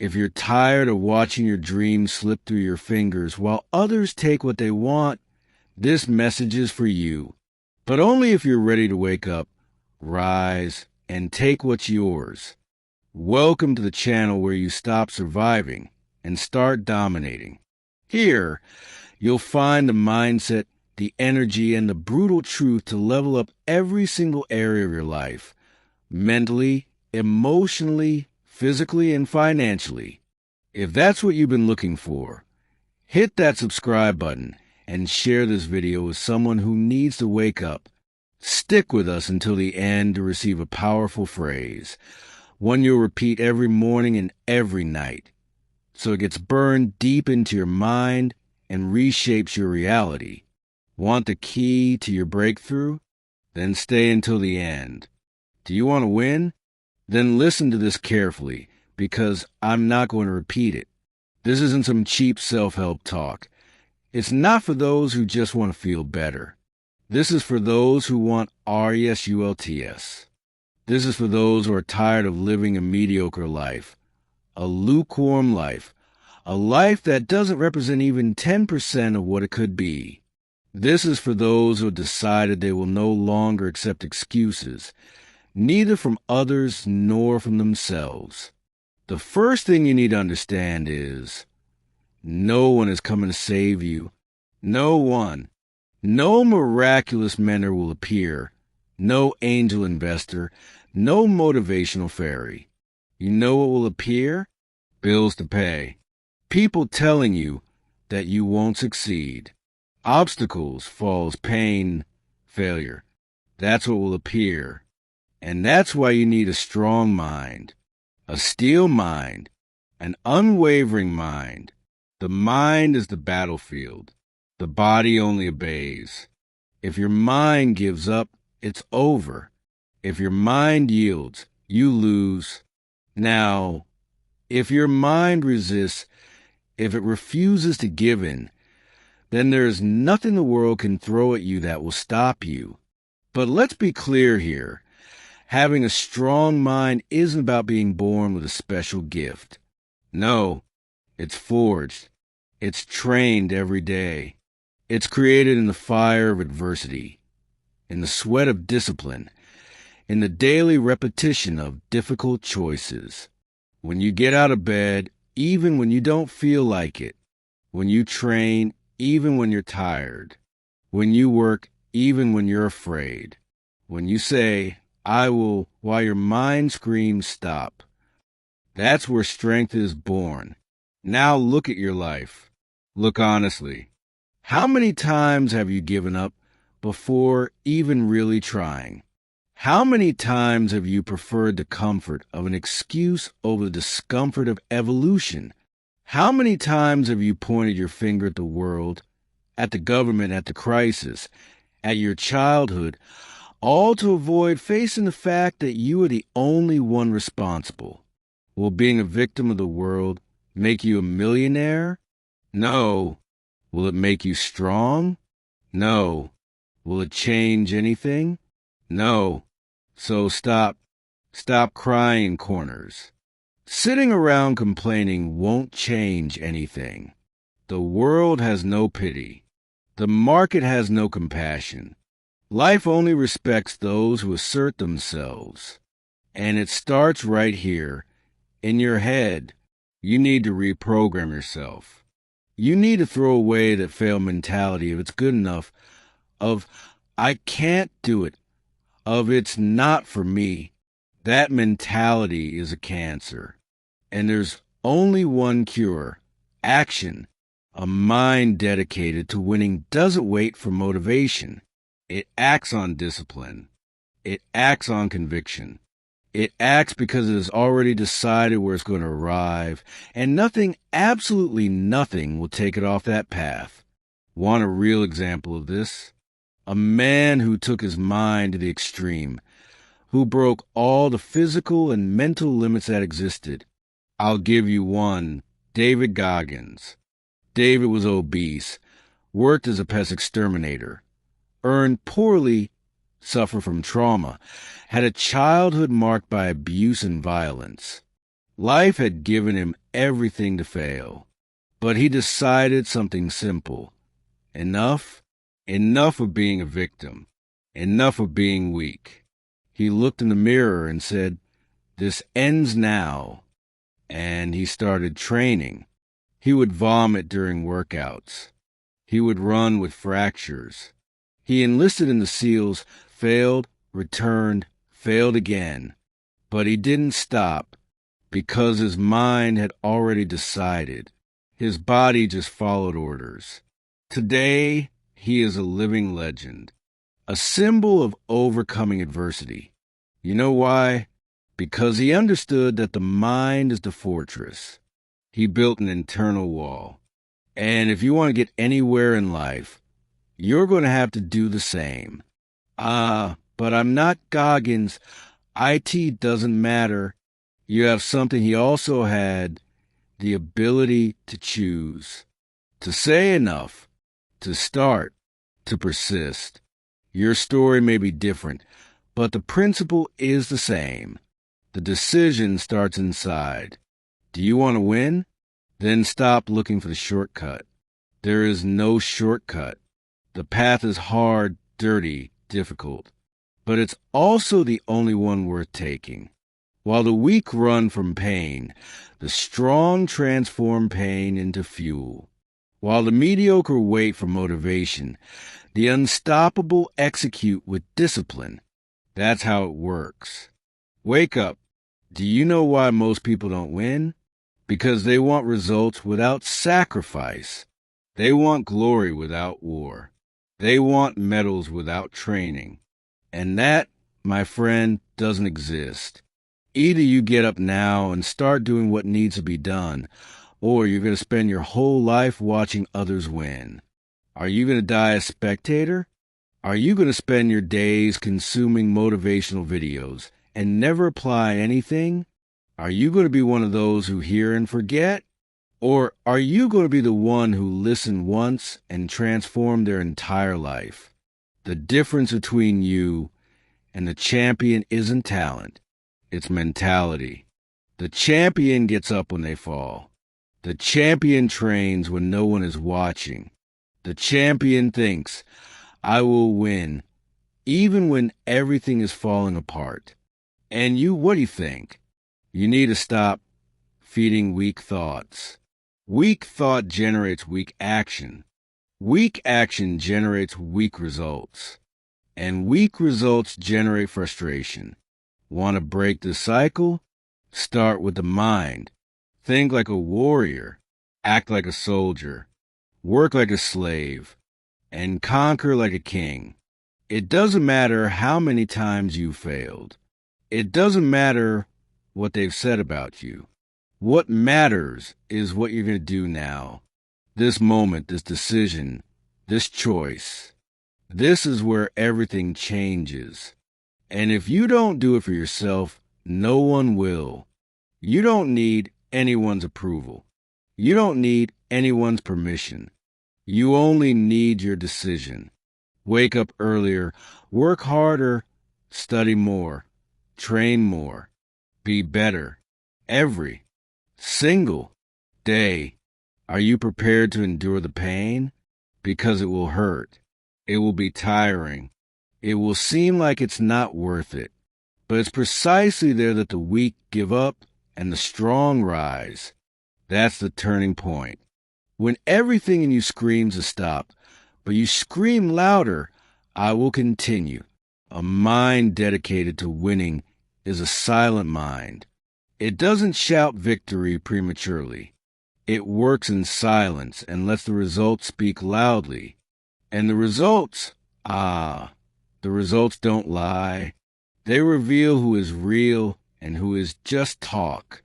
If you're tired of watching your dreams slip through your fingers while others take what they want, this message is for you. But only if you're ready to wake up, rise, and take what's yours. Welcome to the channel where you stop surviving and start dominating. Here, you'll find the mindset, the energy, and the brutal truth to level up every single area of your life, mentally, emotionally, physically, and financially. If that's what you've been looking for, hit that subscribe button and share this video with someone who needs to wake up. Stick with us until the end to receive a powerful phrase, one you'll repeat every morning and every night, so it gets burned deep into your mind and reshapes your reality. Want the key to your breakthrough? Then stay until the end. Do you want to win? Then listen to this carefully, because I'm not going to repeat it. This isn't some cheap self-help talk. It's not for those who just want to feel better. This is for those who want RESULTS. This is for those who are tired of living a mediocre life, a lukewarm life, a life that doesn't represent even 10% of what it could be. This is for those who have decided they will no longer accept excuses, neither from others nor from themselves. The first thing you need to understand is, no one is coming to save you. No one. No miraculous mentor will appear. No angel investor. No motivational fairy. You know what will appear? Bills to pay. People telling you that you won't succeed. Obstacles, falls, pain, failure. That's what will appear. And that's why you need a strong mind, a steel mind, an unwavering mind. The mind is the battlefield. The body only obeys. If your mind gives up, it's over. If your mind yields, you lose. Now, if your mind resists, if it refuses to give in, then there is nothing the world can throw at you that will stop you. But let's be clear here. Having a strong mind isn't about being born with a special gift. No, it's forged. It's trained every day. It's created in the fire of adversity, in the sweat of discipline, in the daily repetition of difficult choices. When you get out of bed, even when you don't feel like it. When you train, even when you're tired. When you work, even when you're afraid. When you say, I will, while your mind screams stop. That's where strength is born. Now look at your life. Look honestly. How many times have you given up before even really trying? How many times have you preferred the comfort of an excuse over the discomfort of evolution? How many times have you pointed your finger at the world, at the government, at the crisis, at your childhood, all to avoid facing the fact that you are the only one responsible? Will being a victim of the world make you a millionaire? No. Will it make you strong? No. Will it change anything? No. So stop crying in corners. Sitting around complaining won't change anything. The world has no pity. The market has no compassion. Life only respects those who assert themselves. And it starts right here, in your head. You need to reprogram yourself. You need to throw away that fail mentality of it's good enough, of I can't do it, of it's not for me. That mentality is a cancer. And there's only one cure, action. A mind dedicated to winning doesn't wait for motivation. It acts on discipline. It acts on conviction. It acts because it has already decided where it's going to arrive, and nothing, absolutely nothing, will take it off that path. Want a real example of this? A man who took his mind to the extreme, who broke all the physical and mental limits that existed. I'll give you one, David Goggins. David was obese, worked as a pest exterminator, earned poorly, suffered from trauma, had a childhood marked by abuse and violence. Life had given him everything to fail, but he decided something simple. Enough? Enough of being a victim. Enough of being weak. He looked in the mirror and said, "This ends now." And he started training. He would vomit during workouts. He would run with fractures. He enlisted in the SEALs, failed, returned, failed again. But he didn't stop because his mind had already decided. His body just followed orders. Today, he is a living legend, a symbol of overcoming adversity. You know why? Because he understood that the mind is the fortress. He built an internal wall. And if you want to get anywhere in life, you're going to have to do the same. But I'm not Goggins. IT doesn't matter. You have something he also had, the ability to choose, to say enough, to start, to persist. Your story may be different, but the principle is the same. The decision starts inside. Do you want to win? Then stop looking for the shortcut. There is no shortcut. The path is hard, dirty, difficult, but it's also the only one worth taking. While the weak run from pain, the strong transform pain into fuel. While the mediocre wait for motivation, the unstoppable execute with discipline. That's how it works. Wake up. Do you know why most people don't win? Because they want results without sacrifice. They want glory without war. They want medals without training. And that, my friend, doesn't exist. Either you get up now and start doing what needs to be done, or you're going to spend your whole life watching others win. Are you going to die a spectator? Are you going to spend your days consuming motivational videos and never apply anything? Are you going to be one of those who hear and forget? Or are you going to be the one who listened once and transformed their entire life? The difference between you and the champion isn't talent. It's mentality. The champion gets up when they fall. The champion trains when no one is watching. The champion thinks, "I will win," even when everything is falling apart. And you, what do you think? You need to stop feeding weak thoughts. Weak thought generates weak action. Weak action generates weak results. And weak results generate frustration. Want to break the cycle? Start with the mind. Think like a warrior. Act like a soldier. Work like a slave. And conquer like a king. It doesn't matter how many times you failed. It doesn't matter what they've said about you. What matters is what you're going to do now. This moment, this decision, this choice. This is where everything changes. And if you don't do it for yourself, no one will. You don't need anyone's approval. You don't need anyone's permission. You only need your decision. Wake up earlier, work harder, study more, train more, be better. Every single day. Are you prepared to endure the pain? Because it will hurt. It will be tiring. It will seem like it's not worth it. But it's precisely there that the weak give up and the strong rise. That's the turning point. When everything in you screams to stop, but you scream louder, "I will continue." A mind dedicated to winning is a silent mind. It doesn't shout victory prematurely. It works in silence and lets the results speak loudly. And the results, the results don't lie. They reveal who is real and who is just talk.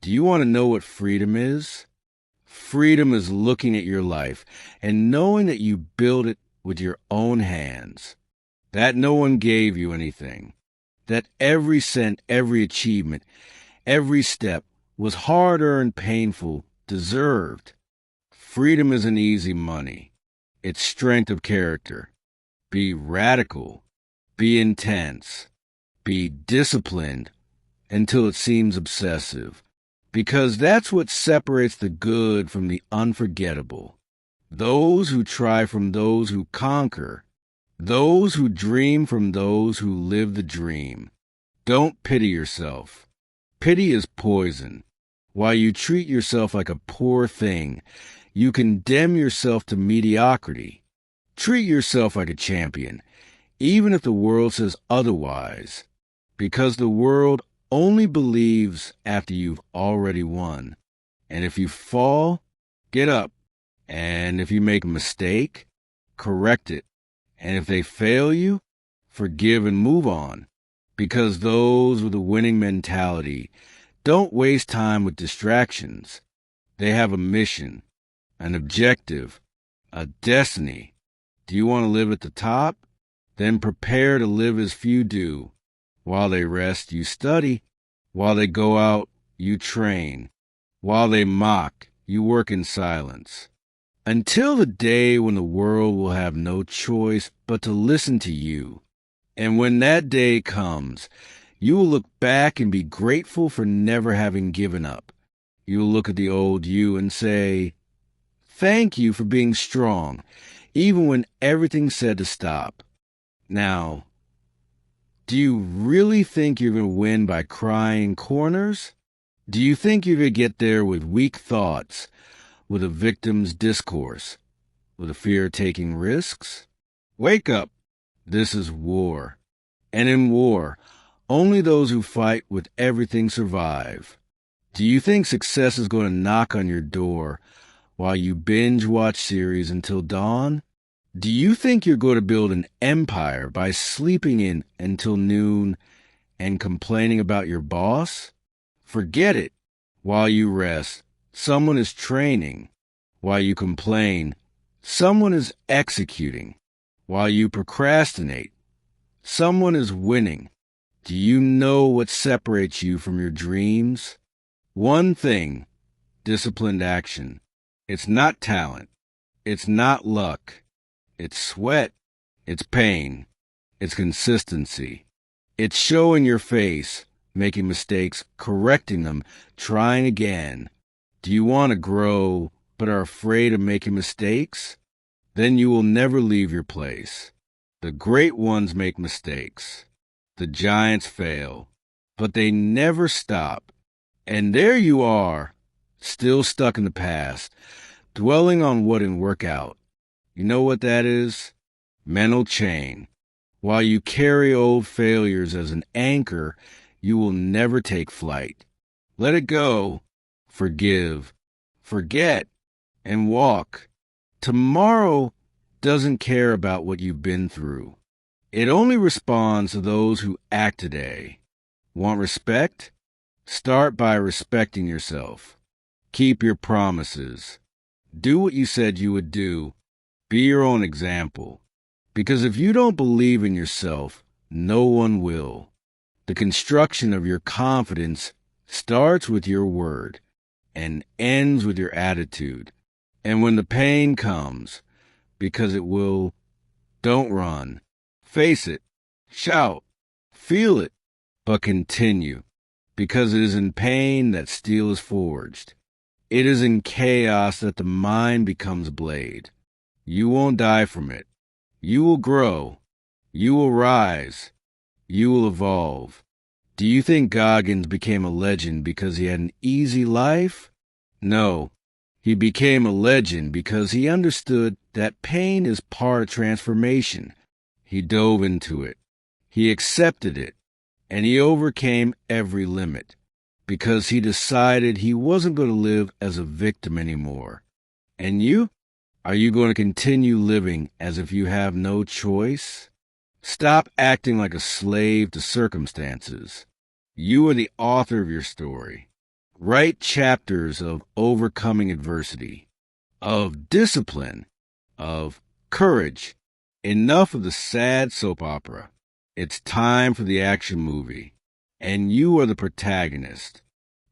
Do you want to know what freedom is? Freedom is looking at your life and knowing that you built it with your own hands. That no one gave you anything. That every cent, every achievement, every step was hard-earned, painful, deserved. Freedom isn't easy money. It's strength of character. Be radical. Be intense. Be disciplined until it seems obsessive. because that's what separates the good from the unforgettable. Those who try from those who conquer. Those who dream from those who live the dream. Don't pity yourself. Pity is poison. While you treat yourself like a poor thing, you condemn yourself to mediocrity. Treat yourself like a champion, even if the world says otherwise, because the world only believes after you've already won. And if you fall, get up. And if you make a mistake, correct it. And if they fail you, forgive and move on. Because those with a winning mentality don't waste time with distractions. They have a mission, an objective, a destiny. Do you want to live at the top? Then prepare to live as few do. While they rest, you study. While they go out, you train. While they mock, you work in silence. Until the day when the world will have no choice but to listen to you. And when that day comes, you will look back and be grateful for never having given up. You will look at the old you and say, "Thank you for being strong, even when everything said to stop." Now, do you really think you're going to win by crying corners? Do you think you're going to get there with weak thoughts, with a victim's discourse, with a fear of taking risks? Wake up. This is war. And in war, only those who fight with everything survive. Do you think success is going to knock on your door while you binge watch series until dawn? Do you think you're going to build an empire by sleeping in until noon and complaining about your boss? Forget it. While you rest, someone is training. While you complain, someone is executing. While you procrastinate, someone is winning. Do you know what separates you from your dreams? One thing, disciplined action. It's not talent. It's not luck. It's sweat. It's pain. It's consistency. It's showing your face, making mistakes, correcting them, trying again. Do you want to grow but are afraid of making mistakes? Then you will never leave your place. The great ones make mistakes. The giants fail, but they never stop. And there you are, still stuck in the past, dwelling on what didn't work out. You know what that is? Mental chain. While you carry old failures as an anchor, you will never take flight. Let it go. Forgive. Forget. And walk. Tomorrow doesn't care about what you've been through. It only responds to those who act today. Want respect? Start by respecting yourself. Keep your promises. Do what you said you would do. Be your own example. Because if you don't believe in yourself, no one will. The construction of your confidence starts with your word and ends with your attitude. And when the pain comes, because it will, don't run. Face it. Shout. Feel it. But continue. Because it is in pain that steel is forged. It is in chaos that the mind becomes a blade. You won't die from it. You will grow. You will rise. You will evolve. Do you think Goggins became a legend because he had an easy life? No. He became a legend because he understood that pain is part of transformation. He dove into it. He accepted it. And he overcame every limit because he decided he wasn't going to live as a victim anymore. And you? Are you going to continue living as if you have no choice? Stop acting like a slave to circumstances. You are the author of your story. Write chapters of overcoming adversity, of discipline, of courage. Enough of the sad soap opera. It's time for the action movie, and you are the protagonist.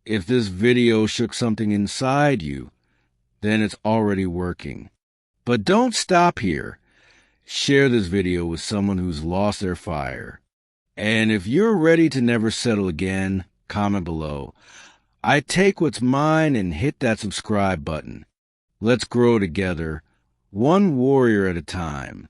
If this video shook something inside you, then it's already working. But don't stop here. Share this video with someone who's lost their fire. And if you're ready to never settle again, comment below. I take what's mine and hit that subscribe button. Let's grow together, one warrior at a time.